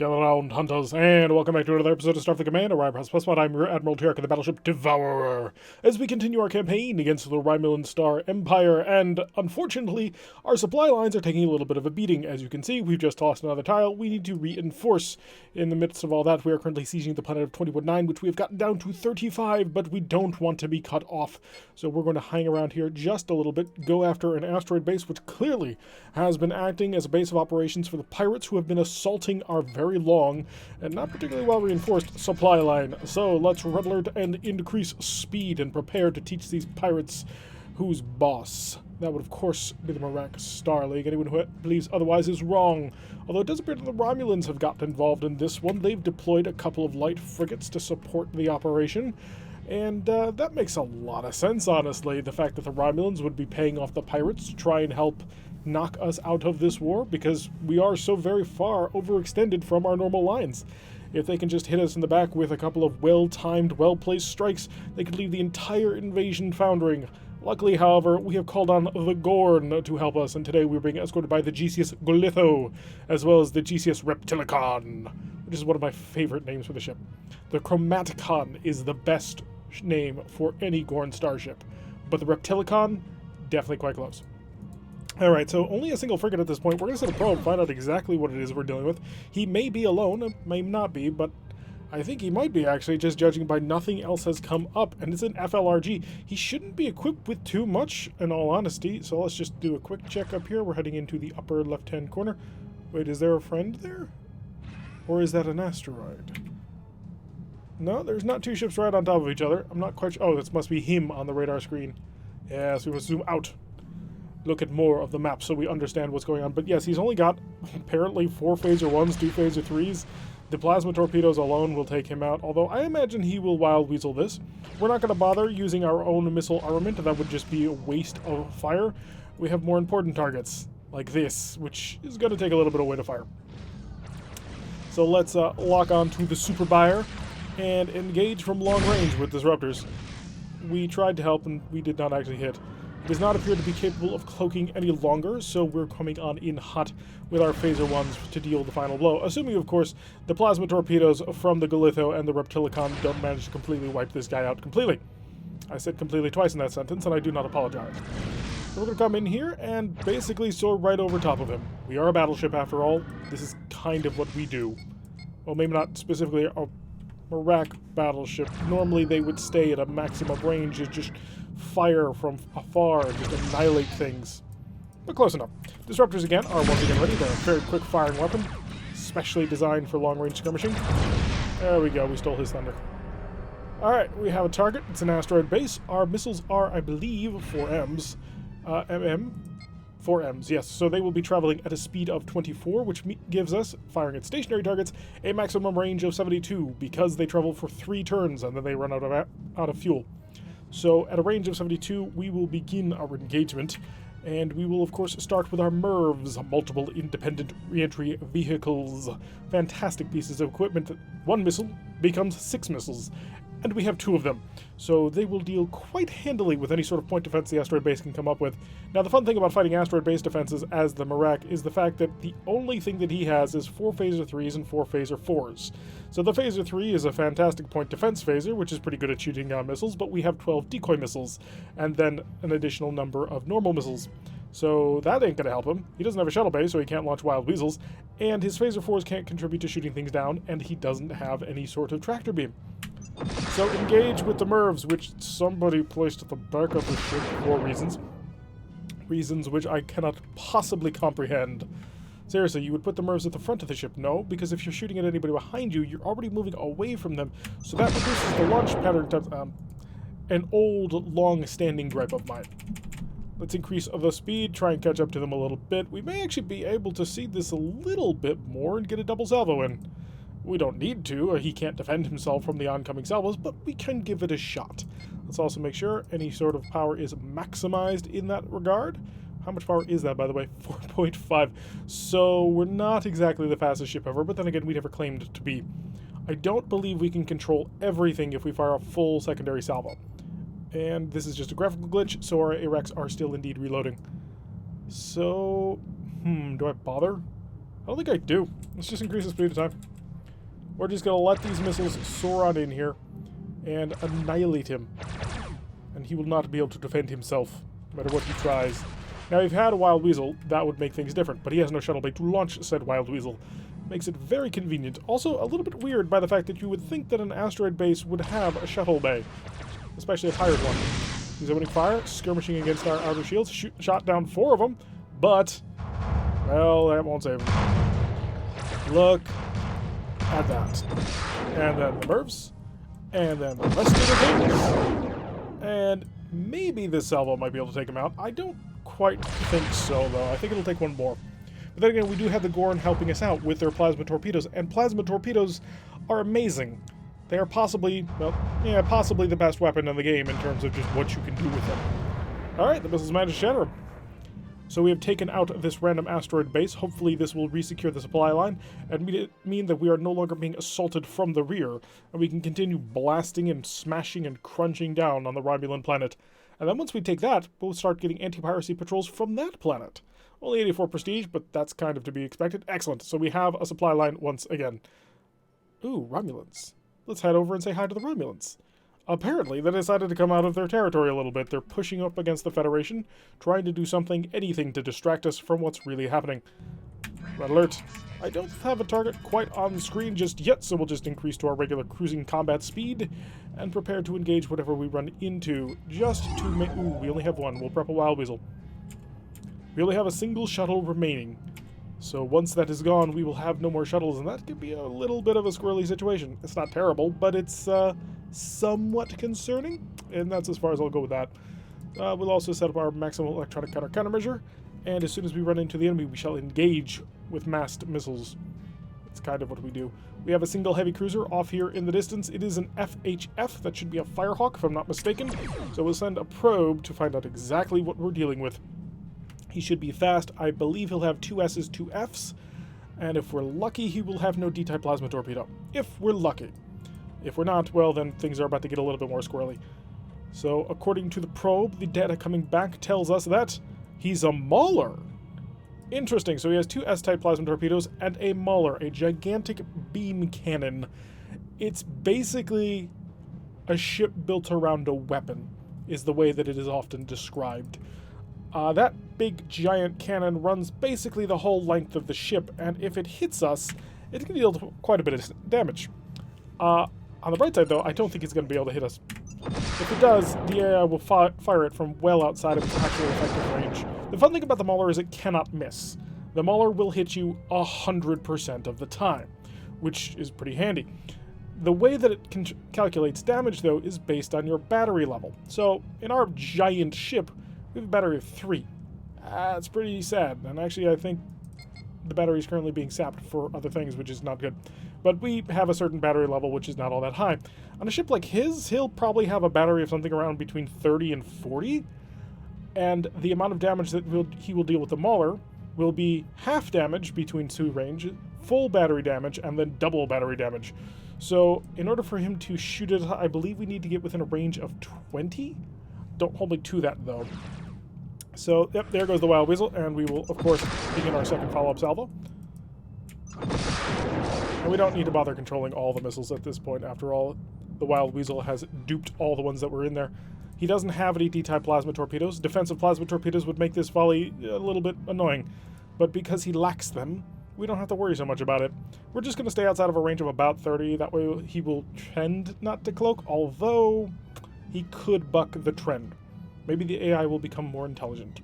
Gather round, hunters, and welcome back to another episode of Starfleet Command. Orion Pirates +1. I'm your Admiral Tarek of the battleship Devourer. As we continue our campaign against the Romulan Star Empire, and unfortunately, our supply lines are taking a little bit of a beating. As you can see, we've just tossed another tile. We need to reinforce. In the midst of all that, we are currently sieging the planet of 21-9, which we have gotten down to 35, but we don't want to be cut off. So we're going to hang around here just a little bit, go after an asteroid base, which clearly has been acting as a base of operations for the pirates who have been assaulting our very long and not particularly well reinforced supply line. So let's red alert and increase speed and prepare to teach these pirates who's boss. That would of course be the Merak Star League. Anyone who believes otherwise is wrong. Although it does appear that the Romulans have gotten involved in this one. They've deployed a couple of light frigates to support the operation. And that makes a lot of sense, honestly. The fact that the Romulans would be paying off the pirates to try and help knock us out of this war, because we are so very far overextended from our normal lines. If they can just hit us in the back with a couple of well-timed, well-placed strikes, they could leave the entire invasion foundering. Luckily, however, we have called on the Gorn to help us, and today we're being escorted by the GCS Glitho, as well as the GCS Reptilicon, which is one of my favorite names for the ship. The Chromaticon is the best name for any Gorn starship, but the Reptilicon, definitely quite close. Alright, so only a single frigate at this point. We're going to set a probe, find out exactly what it is we're dealing with. He may be alone, it may not be, but I think he might be, actually, just judging by nothing else has come up, and it's an FLRG. He shouldn't be equipped with too much, in all honesty, so let's just do a quick check up here. We're heading into the upper left-hand corner. Wait, is there a friend there? Or is that an asteroid? No, there's not two ships right on top of each other. I'm not quite sure. Oh, this must be him on the radar screen. Yes, we must zoom out. Look at more of the map so we understand what's going on. But yes, he's only got apparently 4 phaser 1s, 2 phaser 3s. The plasma torpedoes alone will take him out, although I imagine he will wild weasel this. We're not going to bother using our own missile armament. That would just be a waste of fire. We have more important targets, like this, which is going to take a little bit of weight of fire. So let's lock on to the super buyer and engage from long range with disruptors. We tried to help and we did not actually hit. It does not appear to be capable of cloaking any longer, so we're coming on in hot with our phaser 1s to deal the final blow. Assuming, of course, the plasma torpedoes from the Glitho and the Reptilicon don't manage to completely wipe this guy out completely. I said completely twice in that sentence, and I do not apologize. So we're going to come in here and basically soar right over top of him. We are a battleship, after all. This is kind of what we do. Well, maybe not specifically a Merak battleship. Normally they would stay at a maximum range and just fire from afar and just annihilate things. But close enough. Disruptors again are once again ready. They're a very quick firing weapon, specially designed for long range skirmishing. There we go, we stole his thunder. Alright, we have a target. It's an asteroid base. Our missiles are, I believe, 4Ms. 4Ms, yes. So they will be traveling at a speed of 24, which gives us, firing at stationary targets, a maximum range of 72, because they travel for 3 turns and then they run out of fuel. So at a range of 72, we will begin our engagement, and we will of course start with our MIRVs, multiple independent reentry vehicles. Fantastic pieces of equipment. 1 missile becomes 6 missiles, and we have 2 of them. So they will deal quite handily with any sort of point defense the asteroid base can come up with. Now the fun thing about fighting asteroid base defenses as the Merak is the fact that the only thing that he has is 4 phaser 3s and 4 phaser 4s. So the phaser 3 is a fantastic point defense phaser, which is pretty good at shooting down missiles, but we have 12 decoy missiles, and then an additional number of normal missiles. So that ain't gonna help him. He doesn't have a shuttle base, so he can't launch wild weasels, and his phaser 4s can't contribute to shooting things down, and he doesn't have any sort of tractor beam. So engage with the MIRVs, which somebody placed at the back of the ship for reasons. Reasons which I cannot possibly comprehend. Seriously, you would put the MIRVs at the front of the ship? No, because if you're shooting at anybody behind you, you're already moving away from them, so that reduces the launch pattern time. An old, long-standing gripe of mine. Let's increase the speed, try and catch up to them a little bit. We may actually be able to see this a little bit more and get a double salvo in. We don't need to, he can't defend himself from the oncoming salvos, but we can give it a shot. Let's also make sure any sort of power is maximized in that regard. How much power is that, by the way? 4.5. So we're not exactly the fastest ship ever, but then again, we never claimed to be. I don't believe we can control everything if we fire a full secondary salvo. And this is just a graphical glitch, so our AREX are still indeed reloading. So, do I bother? I don't think I do. Let's just increase the speed of time. We're just going to let these missiles soar on in here and annihilate him. And he will not be able to defend himself, no matter what he tries. Now, if he had a Wild Weasel, that would make things different, but he has no shuttle bay to launch said Wild Weasel. Makes it very convenient. Also, a little bit weird by the fact that you would think that an asteroid base would have a shuttle bay, especially a pirate one. He's opening fire, skirmishing against our outer shields, shot down 4 of them, but, well, that won't save him. Look at that. And then the MIRVs, and then the rest of the things, and maybe this salvo might be able to take him out. I don't quite think so, though. I think it'll take one more. But then again, we do have the Gorn helping us out with their plasma torpedoes, and plasma torpedoes are amazing. They are possibly, well, yeah, possibly the best weapon in the game in terms of just what you can do with them. Alright, the missiles managed to shatter him. So we have taken out this random asteroid base. Hopefully this will resecure the supply line and mean that we are no longer being assaulted from the rear, and we can continue blasting and smashing and crunching down on the Romulan planet. And then once we take that, we'll start getting anti-piracy patrols from that planet. Only 84 prestige, but that's kind of to be expected. Excellent. So we have a supply line once again. Ooh, Romulans. Let's head over and say hi to the Romulans. Apparently, they decided to come out of their territory a little bit. They're pushing up against the Federation, trying to do something, anything to distract us from what's really happening. Red alert. I don't have a target quite on the screen just yet, so we'll just increase to our regular cruising combat speed and prepare to engage whatever we run into, just to make... Ooh, we only have one. We'll prep a Wild Weasel. We only have a single shuttle remaining. So once that is gone, we will have no more shuttles, and that could be a little bit of a squirrely situation. It's not terrible, but it's somewhat concerning, and that's as far as I'll go with that. We'll also set up our maximum electronic countermeasure, and as soon as we run into the enemy, we shall engage with massed missiles. That's kind of what we do. We have a single heavy cruiser off here in the distance. It is an FHF. That should be a Firehawk, if I'm not mistaken. So we'll send a probe to find out exactly what we're dealing with. He should be fast. I believe he'll have 2 S's, 2 F's. And if we're lucky, he will have no D-type plasma torpedo. If we're lucky. If we're not, well, then things are about to get a little bit more squirrely. So, according to the probe, the data coming back tells us that he's a Mauler. Interesting. So he has 2 S-type plasma torpedoes and a Mauler, a gigantic beam cannon. It's basically a ship built around a weapon, is the way that it is often described. That big giant cannon runs basically the whole length of the ship, and if it hits us, it can deal quite a bit of damage. On the bright side, though, I don't think it's going to be able to hit us. If it does, the AI will fire it from well outside of its actual effective range. The fun thing about the Mauler is it cannot miss. The Mauler will hit you 100% of the time, which is pretty handy. The way that it calculates damage, though, is based on your battery level. So, in our giant ship, we have a battery of 3. That's pretty sad, and actually I think the battery is currently being sapped for other things, which is not good. But we have a certain battery level, which is not all that high. On a ship like his, he'll probably have a battery of something around between 30 and 40, and the amount of damage that he will deal with the Mauler will be half damage between 2 range, full battery damage, and then double battery damage. So, in order for him to shoot it, I believe we need to get within a range of 20? Don't hold me to that, though. So, yep, there goes the Wild Weasel, and we will, of course, begin our second follow-up salvo. And we don't need to bother controlling all the missiles at this point. After all, the Wild Weasel has duped all the ones that were in there. He doesn't have any D-type plasma torpedoes. Defensive plasma torpedoes would make this volley a little bit annoying. But because he lacks them, we don't have to worry so much about it. We're just going to stay outside of a range of about 30. That way he will tend not to cloak, although he could buck the trend. Maybe the AI will become more intelligent.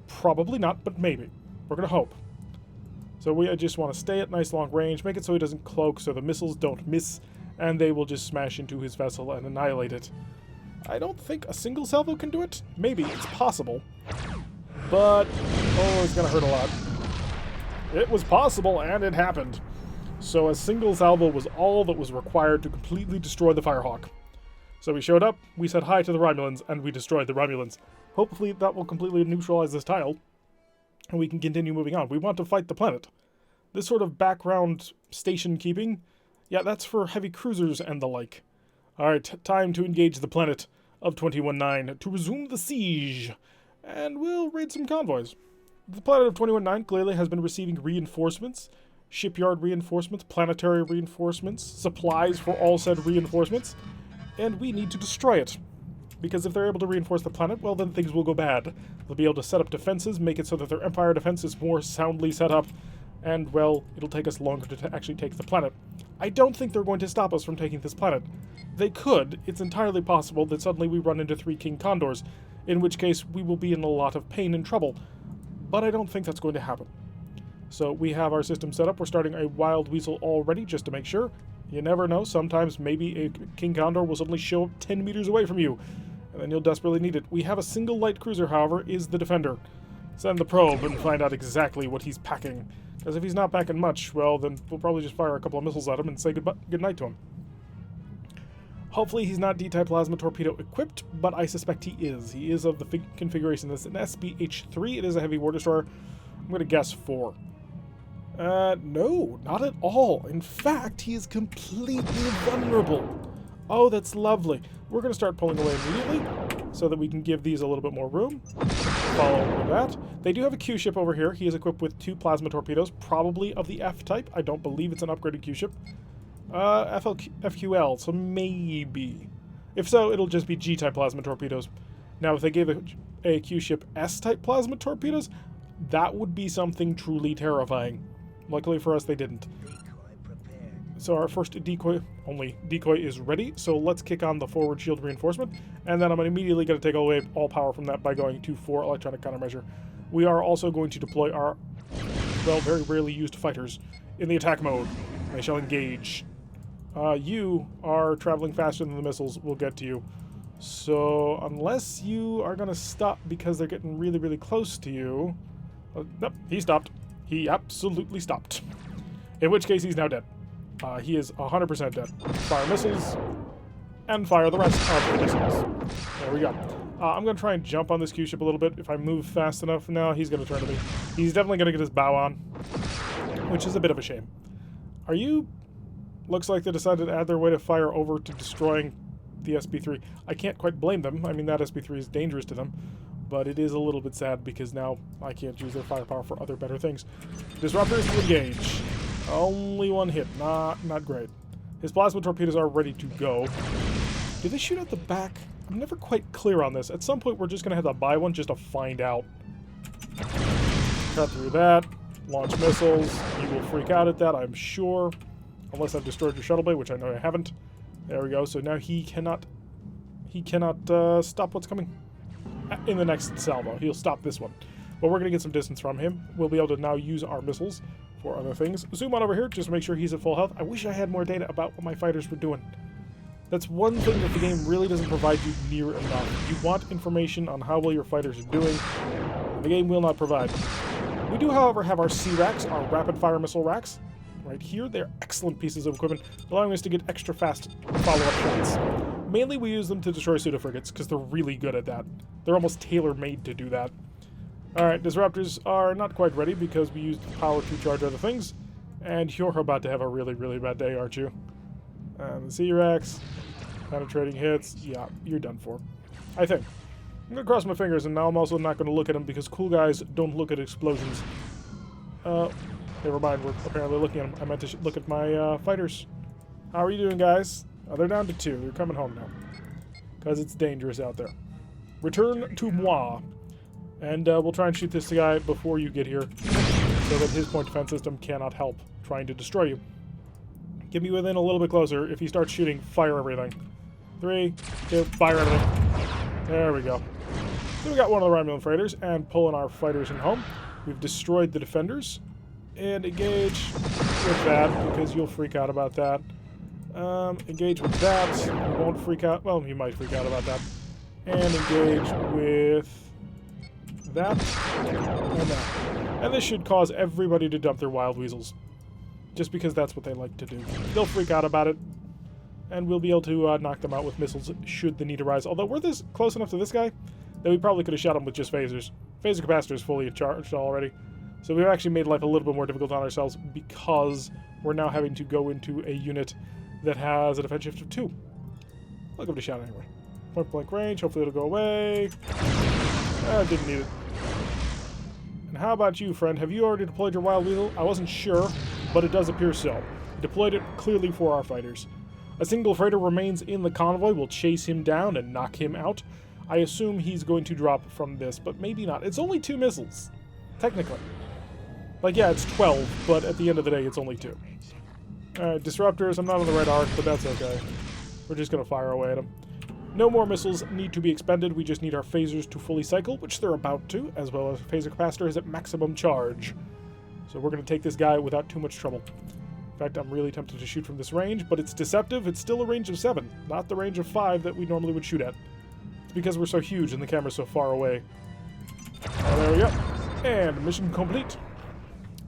Probably not, but maybe. We're going to hope. So we just want to stay at nice long range, make it so he doesn't cloak, so the missiles don't miss, and they will just smash into his vessel and annihilate it. I don't think a single salvo can do it. Maybe, it's possible. But, oh, it's going to hurt a lot. It was possible, and it happened. So a single salvo was all that was required to completely destroy the Firehawk. So we showed up, we said hi to the Romulans, and we destroyed the Romulans. Hopefully that will completely neutralize this tile, and we can continue moving on. We want to fight the planet. This sort of background station keeping, yeah, that's for heavy cruisers and the like. Alright, time to engage the planet of 21-9 to resume the siege, and we'll raid some convoys. The planet of 219 clearly has been receiving reinforcements, shipyard reinforcements, planetary reinforcements, supplies for all said reinforcements, and we need to destroy it. Because if they're able to reinforce the planet, well, then things will go bad. They'll be able to set up defenses, make it so that their Empire defense is more soundly set up, and, well, it'll take us longer to actually take the planet. I don't think they're going to stop us from taking this planet. They could. It's entirely possible that suddenly we run into 3 King Condors, in which case we will be in a lot of pain and trouble. But I don't think that's going to happen. So we have our system set up. We're starting a Wild Weasel already, just to make sure. You never know. Sometimes maybe a King Condor will suddenly show up 10 meters away from you, and then you'll desperately need it. We have a single light cruiser, however, is the Defender. Send the probe and find out exactly what he's packing. Because if he's not packing much, well, then we'll probably just fire a couple of missiles at him and say goodnight to him. Hopefully he's not D-type plasma torpedo equipped, but I suspect he is. He is of the configuration that's an SBH-3. It is a heavy war destroyer. I'm going to guess 4. No, not at all. In fact, he is completely vulnerable. Oh, that's lovely. We're going to start pulling away immediately so that we can give these a little bit more room. Follow with that. They do have a Q ship over here. He is equipped with 2 plasma torpedoes, probably of the F-type. I don't believe it's an upgraded Q ship. FQL, so maybe. If so, it'll just be G-type plasma torpedoes. Now, if they gave a Q ship S-type plasma torpedoes, that would be something truly terrifying. Luckily for us, they didn't. So our first decoy is ready, so let's kick on the forward shield reinforcement, and then I'm immediately going to take away all power from that by going to 4 electronic countermeasure. We are also going to deploy our, well, very rarely used fighters in the attack mode. They shall engage. You are traveling faster than the missiles will get to you. So unless you are going to stop because they're getting really, really close to you... nope, he stopped. He absolutely stopped. In which case he's now dead. He is 100% dead. Fire missiles, and fire the rest of the missiles. There we go. I'm going to try and jump on this Q-ship a little bit. If I move fast enough now, he's going to turn to me. He's definitely going to get his bow on, which is a bit of a shame. Are you... Looks like they decided to add their way to fire over to destroying the SB-3. I can't quite blame them. I mean, that SB-3 is dangerous to them. But it is a little bit sad because now I can't use their firepower for other better things. Disruptors to engage. Only 1 hit. Not great. His plasma torpedoes are ready to go. Do they shoot out the back? I'm never quite clear on this. At some point, we're just going to have to buy one just to find out. Cut through that. Launch missiles. You will freak out at that, I'm sure. Unless I've destroyed your shuttle bay, which I know I haven't. There we go. So now he cannot stop what's coming in the next salvo. He'll stop this one. But we're going to get some distance from him. We'll be able to now use our missiles for other things. Zoom on over here just to make sure he's at full health. I wish I had more data about what my fighters were doing. That's one thing that the game really doesn't provide you near enough. You want information on how well your fighters are doing. The game will not provide. We do, however, have our C-racks, our rapid-fire missile racks. Right here, they're excellent pieces of equipment, allowing us to get extra fast follow-up shots. Mainly we use them to destroy pseudo-frigates, because they're really good at that. They're almost tailor-made to do that. Alright, disruptors are not quite ready because we used power to charge other things, and you're about to have a really, really bad day, aren't you? The C-racks, penetrating hits, yeah, you're done for. I think. I'm going to cross my fingers, and now I'm also not going to look at them because cool guys don't look at explosions. Never mind, we're apparently looking at them. I meant to look at my fighters. How are you doing, guys? Oh, they're down to 2. They're coming home now. Because it's dangerous out there. Return to moi. And we'll try and shoot this guy before you get here, so that his point defense system cannot help trying to destroy you. Get me within a little bit closer. If he starts shooting, fire everything. 3, 2, fire everything. There we go. So we got one of the Romulan freighters, and pulling our fighters in home. We've destroyed the defenders. And engage with that, because you'll freak out about that. Engage with that. You won't freak out. Well, you might freak out about that. And engage with that and that. And this should cause everybody to dump their wild weasels. Just because that's what they like to do. They'll freak out about it. And we'll be able to knock them out with missiles should the need arise. Although we're this close enough to this guy that we probably could have shot him with just phasers. Phaser capacitor is fully charged already. So we've actually made life a little bit more difficult on ourselves because we're now having to go into a unit that has a defense shift of 2. I'll give it a shot anyway. Point blank range, hopefully it'll go away. Didn't need it. And how about you, friend? Have you already deployed your Wild Weasel? I wasn't sure, but it does appear so. He deployed it clearly for our fighters. A single freighter remains in the convoy. We'll chase him down and knock him out. I assume he's going to drop from this, but maybe not. It's only 2 missiles, technically. Like, yeah, it's 12, but at the end of the day, it's only 2. Alright, disruptors. I'm not on the right arc, but that's okay. We're just going to fire away at them. No more missiles need to be expended. We just need our phasers to fully cycle, which they're about to, as well as phaser capacitor is at maximum charge. So we're going to take this guy without too much trouble. In fact, I'm really tempted to shoot from this range, but it's deceptive. It's still a range of 7, not the range of 5 that we normally would shoot at. It's because we're so huge and the camera's so far away. Oh, there we go. And mission complete.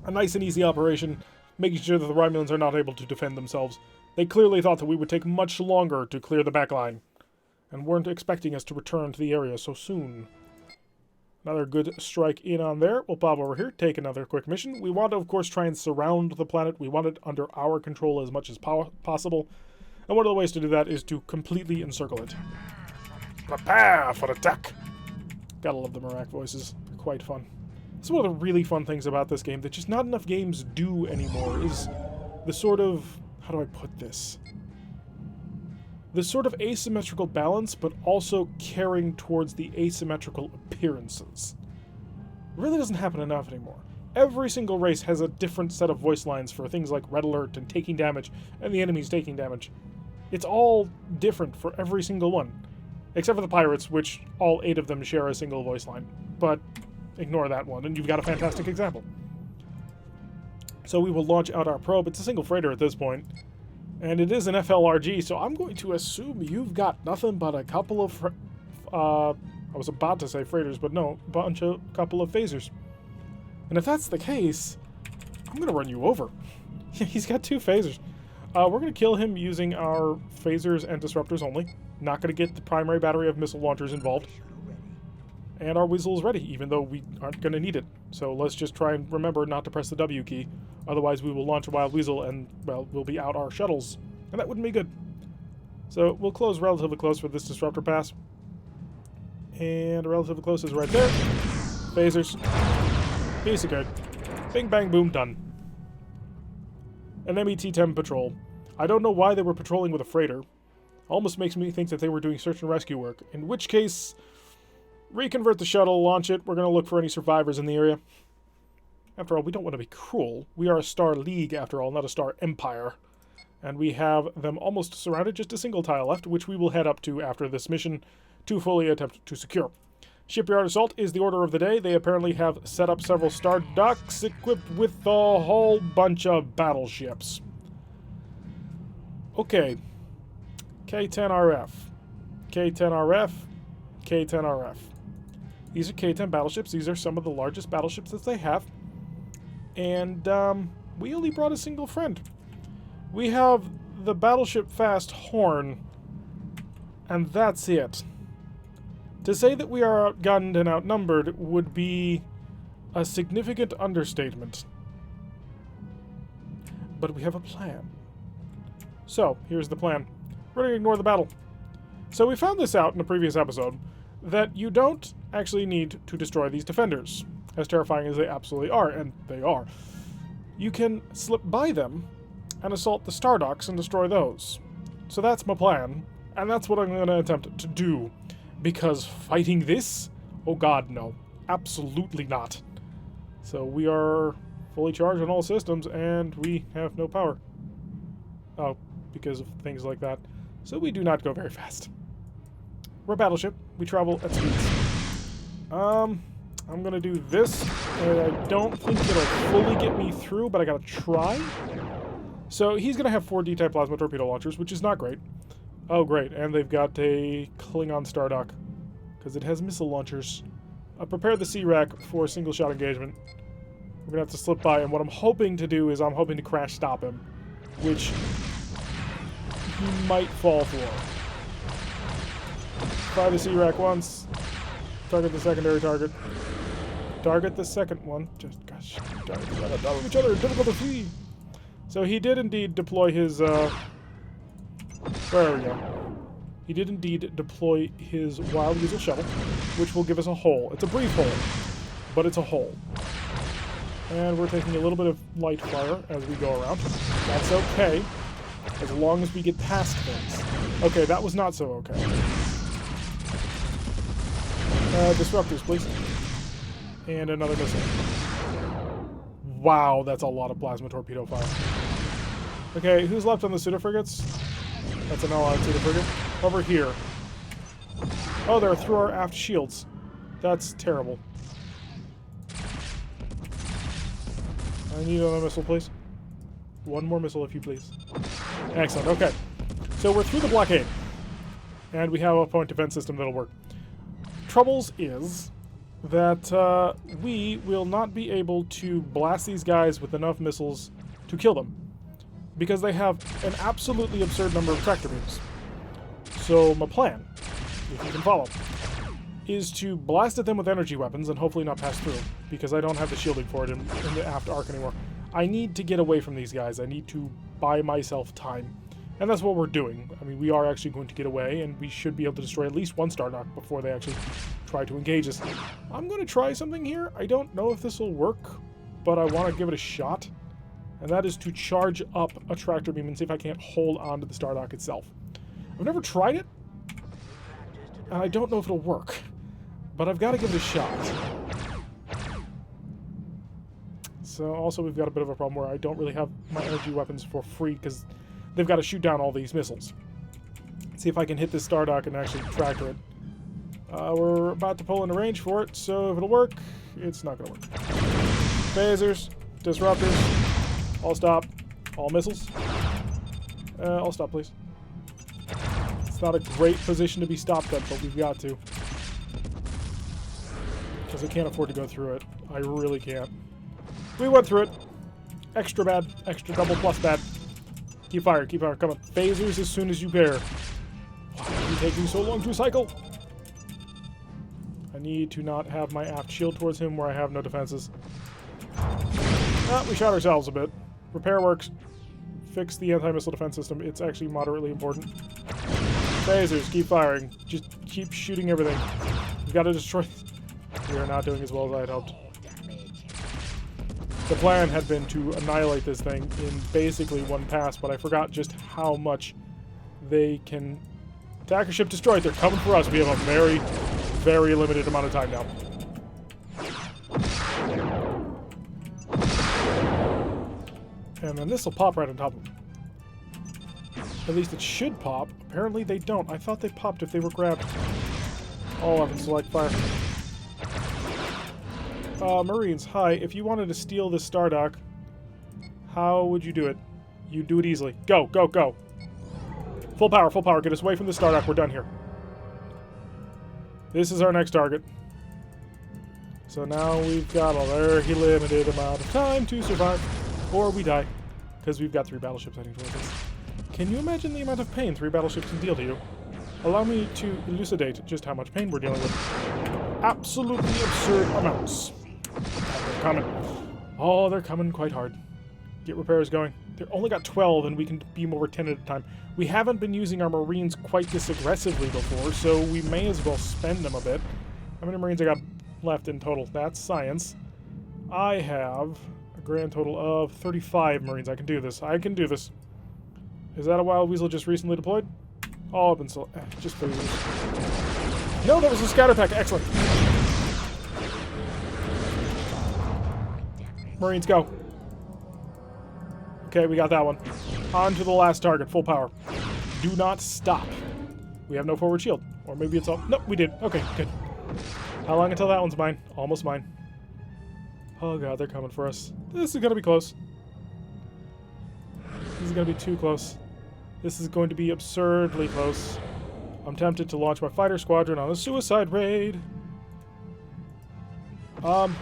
A nice and easy operation, making sure that the Romulans are not able to defend themselves. They clearly thought that we would take much longer to clear the back line, and weren't expecting us to return to the area so soon. Another good strike in on there. We'll pop over here, take another quick mission. We want to, of course, try and surround the planet. We want it under our control as much as possible. And one of the ways to do that is to completely encircle it. Prepare for attack! Gotta love the Merak voices. They're quite fun. This is one of the really fun things about this game that just not enough games do anymore, is the sort of... how do I put this? This sort of asymmetrical balance, but also caring towards the asymmetrical appearances. It really doesn't happen enough anymore. Every single race has a different set of voice lines for things like red alert and taking damage, and the enemies taking damage. It's all different for every single one. Except for the pirates, which all 8 of them share a single voice line. But ignore that one, and you've got a fantastic example. So we will launch out our probe. It's a single freighter at this point. And it is an FLRG, so I'm going to assume you've got nothing but a couple of... I was about to say freighters, but no, couple of phasers. And if that's the case, I'm going to run you over. He's got 2 phasers. We're going to kill him using our phasers and disruptors only. Not going to get the primary battery of missile launchers involved. And our Weasel is ready, even though we aren't going to need it. So let's just try and remember not to press the W key. Otherwise we will launch a Wild Weasel and, well, we'll be out our shuttles. And that wouldn't be good. So we'll close relatively close for this disruptor pass. And relatively close is right there. Phasers. Piece of cake. Bing, bang, boom, done. An MET-10 patrol. I don't know why they were patrolling with a freighter. Almost makes me think that they were doing search and rescue work. In which case... reconvert the shuttle, launch it. We're going to look for any survivors in the area. After all, we don't want to be cruel. We are a Star League, after all, not a Star Empire. And we have them almost surrounded, just a single tile left, which we will head up to after this mission to fully attempt to secure. Shipyard assault is the order of the day. They apparently have set up several star docks equipped with a whole bunch of battleships. Okay. K-10RF. K-10RF. K-10RF. These are K-10 battleships. These are some of the largest battleships that they have. And we only brought a single friend. We have the battleship Fast Horn, and that's it. To say that we are outgunned and outnumbered would be a significant understatement. But we have a plan. So, here's the plan. We're going to ignore the battle. So we found this out in a previous episode, that you don't actually need to destroy these defenders, as terrifying as they absolutely are, and they are. You can slip by them and assault the star docks and destroy those. So that's my plan, and that's what I'm going to attempt to do. Because fighting this? Oh god, no. Absolutely not. So we are fully charged on all systems, and we have no power. Oh, because of things like that. So we do not go very fast. We're a battleship. We travel at speeds. I'm gonna do this, and I don't think it'll fully get me through, but I gotta try. So he's gonna have 4 D-type plasma torpedo launchers, which is not great. Oh, great, and they've got a Klingon Star Dock, because it has missile launchers. Prepare the C-Rack for a single-shot engagement. We're gonna have to slip by, and what I'm hoping to do is I'm hoping to crash stop him, which he might fall for. Fire the C-Rack once. Target the secondary target. Target the second one. Just, gosh, target on top of each other. Difficult to see. So he did indeed deploy his, there we go. He did indeed deploy his Wild Weasel shuttle, which will give us a hole. It's a brief hole, but it's a hole. And we're taking a little bit of light fire as we go around. That's okay, as long as we get past things. Okay, that was not so okay. Disruptors, please. And another missile. Wow, that's a lot of plasma torpedo fire. Okay, who's left on the pseudo frigates? That's an allied pseudo frigate. Over here. Oh, they're through our aft shields. That's terrible. I need another missile, please. One more missile, if you please. Excellent, okay. So we're through the blockade. And we have a point defense system that'll work. Troubles is that we will not be able to blast these guys with enough missiles to kill them. Because they have an absolutely absurd number of tractor beams. So my plan, if you can follow, is to blast at them with energy weapons and hopefully not pass through, because I don't have the shielding for it in the aft arc anymore. I need to get away from these guys. I need to buy myself time. And that's what we're doing. I mean, we are actually going to get away, and we should be able to destroy at least one Stardock before they actually try to engage us. I'm going to try something here. I don't know if this will work, but I want to give it a shot. And that is to charge up a tractor beam and see if I can't hold on to the Stardock itself. I've never tried it, and I don't know if it'll work. But I've got to give it a shot. So also we've got a bit of a problem where I don't really have my energy weapons for free because they've got to shoot down all these missiles. Let's see if I can hit this Stardock and actually tractor it. We're about to pull into range for it, so if it'll work, it's not going to work. Phasers, disruptors, all stop, all missiles. All stop, please. It's not a great position to be stopped at, but we've got to. Because I can't afford to go through it. I really can't. We went through it. Extra bad. Extra double plus bad. Keep firing. Keep firing. Come on. Phasers as soon as you pair. Why are you taking so long to cycle? I need to not have my aft shield towards him where I have no defenses. Ah, we shot ourselves a bit. Repair works. Fix the anti-missile defense system. It's actually moderately important. Phasers, keep firing. Just keep shooting everything. We've got to destroy... We are not doing as well as I had hoped. The plan had been to annihilate this thing in basically one pass, but I forgot just how much they can... Attacker ship destroyed. They're coming for us. We have a very, very limited amount of time now. And then this will pop right on top of them. At least it should pop. Apparently they don't. I thought they popped if they were grabbed. All weapons select fire. Marines, hi. If you wanted to steal this Stardock, how would you do it? You'd do it easily. Go, go, go. Full power, full power. Get us away from the Stardock. We're done here. This is our next target. So now we've got a very limited amount of time to survive. Or we die. Because we've got 3 battleships heading towards us. Can you imagine the amount of pain 3 battleships can deal to you? Allow me to elucidate just how much pain we're dealing with. Absolutely absurd amounts. They're coming. Oh, they're coming quite hard. Get repairs going. They've only got 12, and we can beam over 10 at a time. We haven't been using our Marines quite this aggressively before, so we may as well spend them a bit. How many Marines I got left in total? That's science. I have a grand total of 35 Marines. I can do this. I can do this. Is that a Wild Weasel just recently deployed? All up and so just phasers. No, that was a scatter pack. Excellent. Marines, go. Okay, we got that one. On to the last target. Full power. Do not stop. We have no forward shield. Or maybe it's all... Nope, we did. Okay, good. How long until that one's mine? Almost mine. Oh god, they're coming for us. This is going to be close. This is going to be too close. This is going to be absurdly close. I'm tempted to launch my fighter squadron on a suicide raid.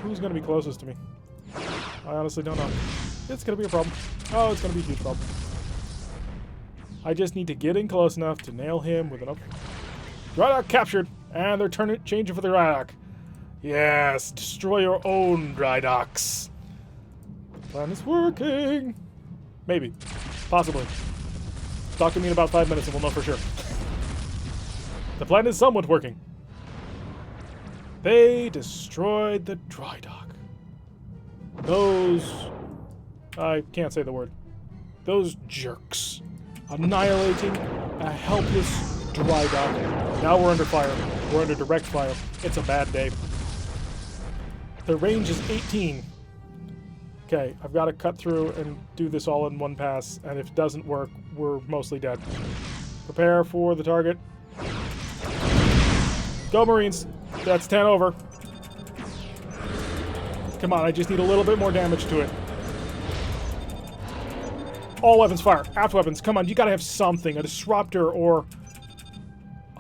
Who's going to be closest to me? I honestly don't know. It's going to be a problem. Oh, it's going to be a huge problem. I just need to get in close enough to nail him with enough... Drydock captured! And they're changing for the Drydock. Yes, destroy your own Drydocks. The plan is working. Maybe. Possibly. Talk to me in about 5 minutes and we'll know for sure. The plan is somewhat working. They destroyed the Drydock. Those... I can't say the word. Those jerks. Annihilating a helpless dry dock. Now we're under fire. We're under direct fire. It's a bad day. The range is 18. Okay, I've got to cut through and do this all in one pass, and if it doesn't work, we're mostly dead. Prepare for the target. Go, Marines! That's 10 over. Come on, I just need a little bit more damage to it. All weapons fire. Aft weapons. Come on, you gotta have something. A disruptor or...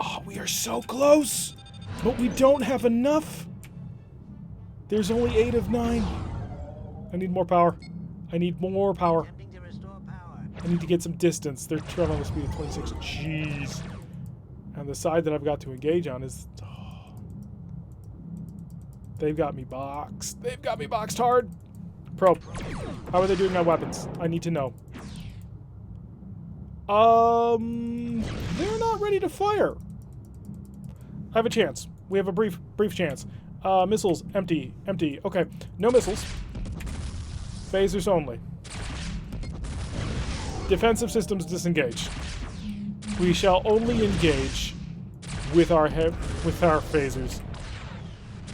Oh, we are so close! But we don't have enough! There's only 8 of 9. I need more power. I need more power. I need to get some distance. They're traveling with a speed of 26. Jeez. And the side that I've got to engage on is... Oh, they've got me boxed. They've got me boxed hard. Probe. How are they doing on weapons? I need to know. They're not ready to fire. I have a chance. We have a brief chance. Missiles, empty. Okay, no missiles. Phasers only. Defensive systems disengaged. We shall only engage with our phasers.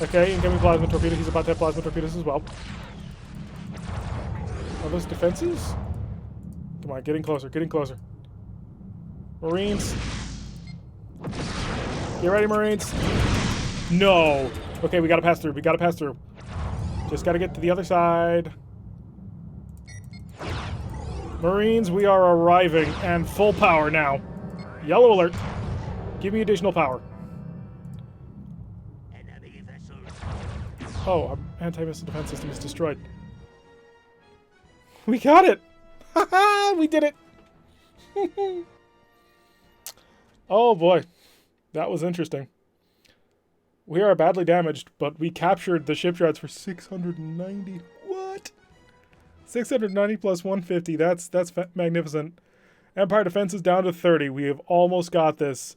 Okay, incoming plasma torpedo. He's about to have plasma torpedoes as well. Are those defenses? Come on, getting closer. Marines. Get ready, Marines. No. Okay, we gotta pass through. Just gotta get to the other side. Marines, we are arriving, and full power now. Yellow alert. Give me additional power. Oh, our anti-missile defense system is destroyed. We got it! Haha, we did it! Oh boy, that was interesting. We are badly damaged, but we captured the shipyards for 690. What? 690 plus 150. That's magnificent. Empire defense is down to 30. We have almost got this.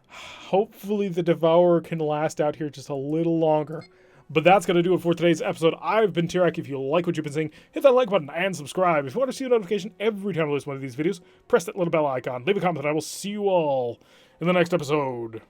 Hopefully the Devourer can last out here just a little longer. But that's going to do it for today's episode. I've been Tirek. If you like what you've been seeing, hit that like button and subscribe. If you want to see a notification every time I release one of these videos, press that little bell icon. Leave a comment and I will see you all in the next episode.